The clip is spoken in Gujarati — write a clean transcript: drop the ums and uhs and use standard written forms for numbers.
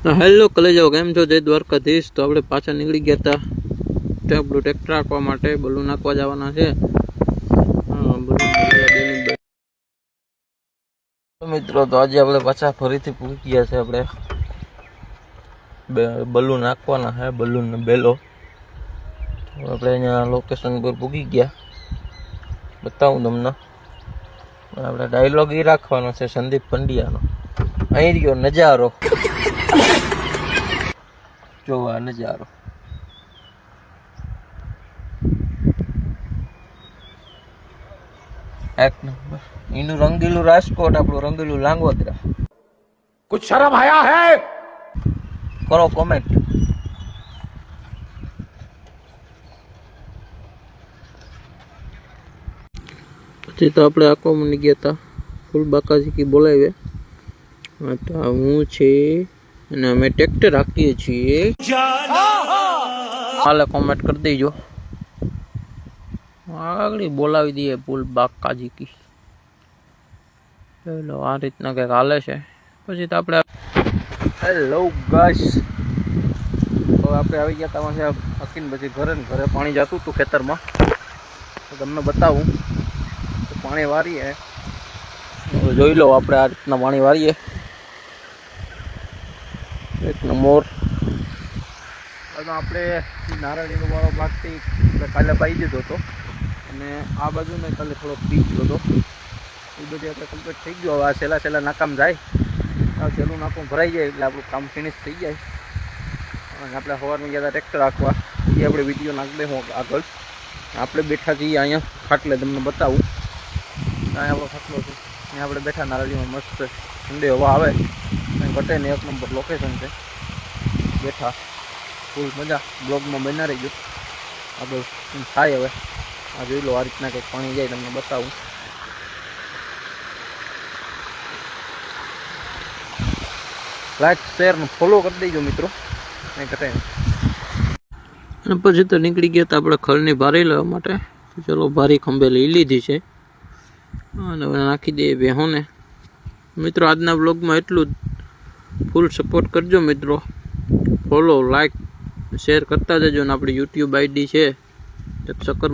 હેલો કલેજો, કેમ છો? જય દ્વારકાધીશ. તો આપણે પાછા નીકળી ગયા હતા ટ્રેક્ટર રાખવા માટે, બલૂન નાખવા જવાના છે. મિત્રો, તો આજે આપણે પાછા ફરીથી પૂકી ગયા છે. આપણે બલૂન નાખવાના છે, બલૂન ને બેલો. આપણે અહીંયા લોકેશન પર પૂકી ગયા, બતાવું તમને. આપણે ડાયલોગ એ રાખવાનો છે સંદીપ પંડ્યાનો. અહીં રહ્યો નજારો, જોવા નજારો. એક નંબર. એનું રંગીલું રાજકોટ, આપણું રંગીલું લાંગોદરા. कुछ शर्म आया है? કરો કોમેન્ટ. પછી તો આપણે આખો મની ગયા હતા ફૂલ બાકાજી બોલાવે. તો હું છે અને અમે ટ્રેક્ટર રાખીએ છીએ. હાલે કોમેન્ટ કરી દેજો. આગળ બોલાવી દઈએ ફૂલ બાકાજી કી. ચલો, આ રીતના કંઈક હાલે છે. પછી તો આપણે હેલો ગાઈસ, તો આપણે આવી ગયા હતા છે હકીને. પછી ઘરે ને ઘરે પાણી જતું હતું ખેતરમાં. તો તમને બતાવું તો પાણી વારીએ. જોઈ લો, આપણે આ રીતના પાણી વારીએ. એક નંબર. આપણે નારળીનો વાળો ભાગથી કાલે પાઈ દીધો હતો, અને આ બાજુ મેં કાલે થોડોક પી ગયો હતો. એ બધી આપણે કમ્પ્લીટ થઈ ગયો. હવે આ છેલ્લા નાકામ જાય, છેલ્લું નાકું ભરાઈ જાય એટલે આપણું કામ ફિનિશ થઈ જાય. અને આપણે સવારમાં ગયા હતા ટ્રેક્ટર રાખવા, એ આપણે વિડીયો નાખી દઈશું આગળ. આપણે બેઠા છીએ અહીંયા ખાટલે, તમને બતાવું. અહીંયા આપણો ખાટલો છે, અહીંયા આપણે બેઠા નારળીમાં મસ્ત ઠંડી હવા આવે, ઘટે ને. એક નંબર લોકેશન છે. બેઠા ફૂલ મજા. બ્લોગમાં બના રહી ગયો. આગળ થાય હવે. આ જોઈ લો, આ રીતના કંઈક પાણી જાય, તમને બતાવું. લાઈક શેર ને ફોલો કરી દેજો મિત્રો. અને પછી તો નીકળી ગયા હતા આપણે ખળની ભારી લેવા માટે. ચલો, ભારી ખંભે લઈ લીધી છે અને હવે નાખી દઈએ બેહોને. મિત્રો, આજના બ્લોગમાં એટલું જ. ફૂલ સપોર્ટ કરજો મિત્રો. ફોલો, લાઈક, શેર કરતા જજો. ને આપણી યુટ્યુબ આઈડી છે સકર